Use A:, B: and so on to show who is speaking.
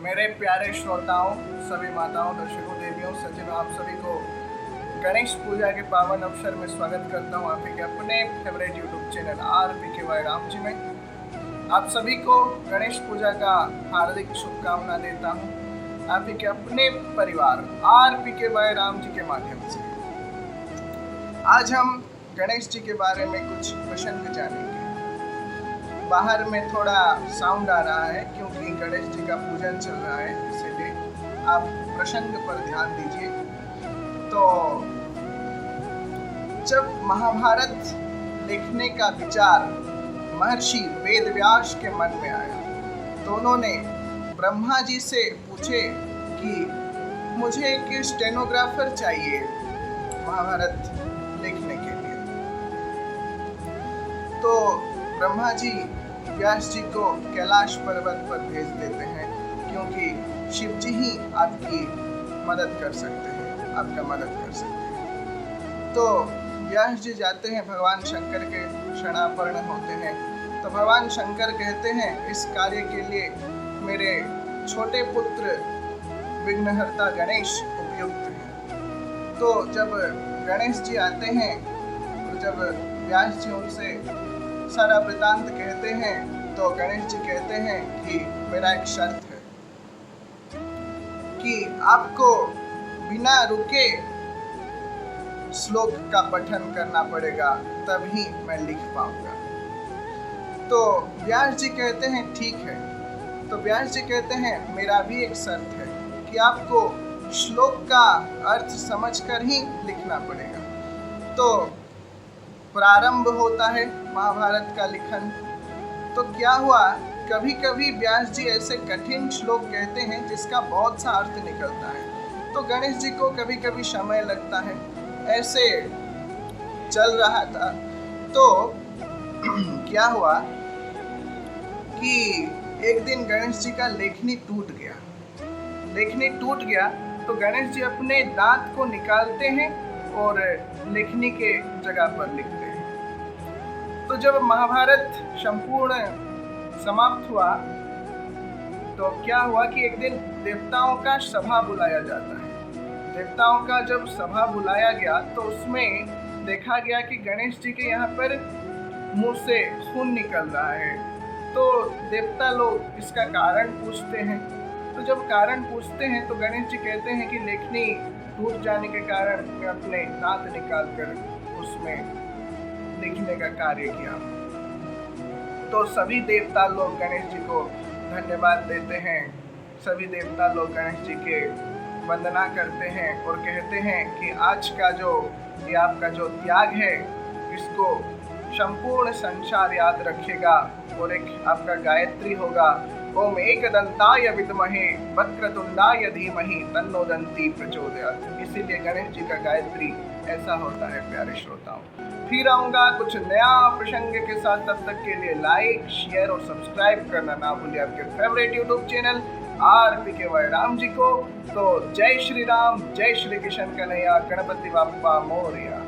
A: मेरे प्यारे श्रोताओं, सभी माताओं, दर्शकों, देवियों, सज्जनों, आप सभी को गणेश पूजा के पावन अवसर में स्वागत करता हूँ आपके अपने favourite YouTube channel RPKY Ram ji में। आप सभी को गणेश पूजा का हार्दिक शुभकामना देता हूँ आपके अपने परिवार RPKY राम जी के माध्यम से। आज हम गणेश जी के बारे में कुछ प्रसंग जानेंगे। बाहर में थोड़ा साउंड आ रहा है क्योंकि गणेश जी का पूजन चल रहा है, इसीलिए आप प्रसंग पर ध्यान दीजिए। तो जब महाभारत लिखने का विचार महर्षि वेदव्यास के मन में आया तो उन्होंने ब्रह्मा जी से पूछे कि मुझे एक स्टेनोग्राफर चाहिए महाभारत लिखने के लिए। तो ब्रह्मा जी व्यास जी को कैलाश पर्वत पर भेज देते हैं क्योंकि शिव जी ही आपकी मदद कर सकते हैं, आपका मदद कर सकते हैं। तो व्यास जी जाते हैं, भगवान शंकर के शरणापन्न होते हैं। तो भगवान शंकर कहते हैं इस कार्य के लिए मेरे छोटे पुत्र विघ्नहर्ता गणेश उपयुक्त हैं। तो जब गणेश जी आते हैं, तो जब व्यास जी उनसे सारा वृतांत कहते हैं तो गणेश जी कहते हैं कि मेरा एक शर्त है कि आपको बिना रुके श्लोक का पठन करना पड़ेगा, तभी मैं लिख पाऊंगा। तो व्यास जी कहते हैं ठीक है। तो व्यास जी कहते हैं मेरा भी एक शर्त है कि आपको श्लोक का अर्थ समझकर ही लिखना पड़ेगा। तो प्रारंभ होता है महाभारत का लिखन। तो क्या हुआ, कभी कभी व्यास जी ऐसे कठिन श्लोक कहते हैं जिसका बहुत सा अर्थ निकलता है, तो गणेश जी को कभी कभी समय लगता है। ऐसे चल रहा था तो क्या हुआ कि एक दिन गणेश जी का लेखनी टूट गया। लेखनी टूट गया तो गणेश जी अपने दांत को निकालते हैं और लेखनी के जगह पर लिखते हैं। तो जब महाभारत संपूर्ण समाप्त हुआ तो क्या हुआ कि एक दिन देवताओं का सभा बुलाया जाता है। देवताओं का जब सभा बुलाया गया तो उसमें देखा गया कि गणेश जी के यहाँ पर मुंह से खून निकल रहा है। तो देवता लोग इसका कारण पूछते हैं। तो जब कारण पूछते हैं तो गणेश जी कहते हैं कि लेखनी टूट जाने के कारण मैं अपने दांत निकाल कर उसमें लिखने का कार्य किया। तो सभी देवता लोग गणेश जी को धन्यवाद देते हैं। सभी देवता लोग गणेश जी के वंदना करते हैं और कहते हैं कि आज का जो ये आपका जो त्याग है इसको संपूर्ण संसार याद रखेगा। और एक आपका गायत्री होगा, ओम एकदंताय विद्महे वक्रतुंडाय धीमहि तन्नो दन्ती प्रचोदयात्। इसीलिए गणेश जी का गायत्री ऐसा होता है। प्यारे श्रोताओं, फिर आऊँगा कुछ नया प्रसंग के साथ। तब तक के लिए लाइक, शेयर और सब्सक्राइब करना ना भूलिए आपके favourite YouTube channel RPKY Ram ji को। तो जय श्री राम, जय श्री कृष्ण कन्हैया, गणपति बाप्पा मोरया।